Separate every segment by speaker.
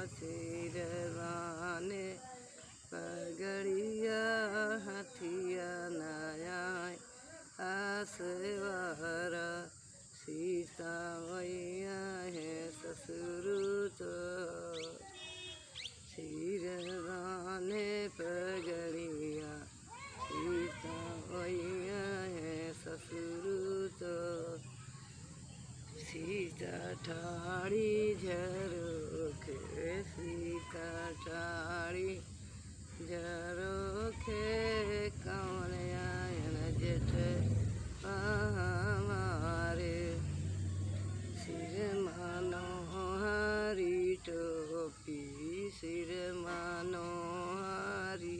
Speaker 1: सिरवाने पगड़िया हथिया नया आसवारा सीता मैया है ससुर तो सिरवाने पगड़िया सीता मैया है ससुर तो सीता ठाड़ी झरोखे सीता ठाड़ी झरोखे कौन आयन जेठ हमारे सिर मनोहारी टोपी सिर मनोहारी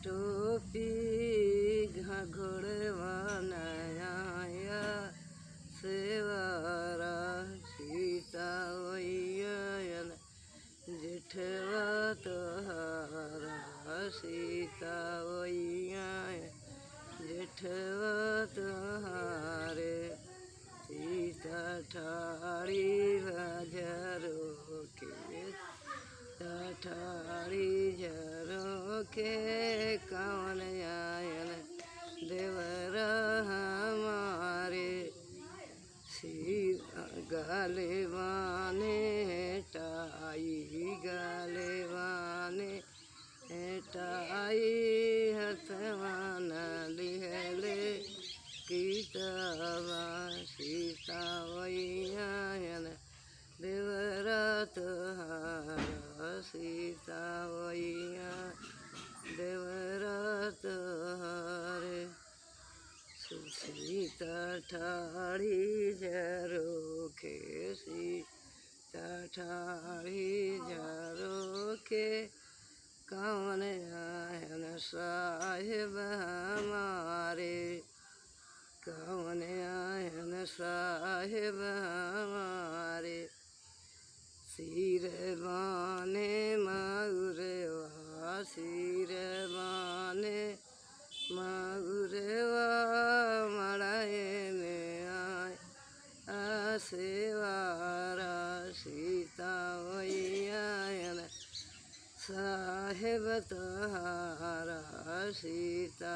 Speaker 1: टोपी घोड़वा नया सेवारा सीता वैयन जेठवा तोहारा सीता वैया जेठवा तोहारे सीता ठाड़ी झरोखे ठाड़ी झरोखे कौन आयन देवरा हमारे गाले बाने टाई गाले बाने टाई हथवान लिहले किताबा सीता वैया देवरा तोहारा सीता वैया देवरा तोहारे सीता ठाड़ी झरोखे सीता ठाड़ी झरोखे कौन आयन साहेब हमारे कौन आयन साहेब हमारे सिरवाने मऊरवा सिरवाने मऊरवा मड़ाए में आए आसेवारा सीता वैया साहेब तोहारा सीता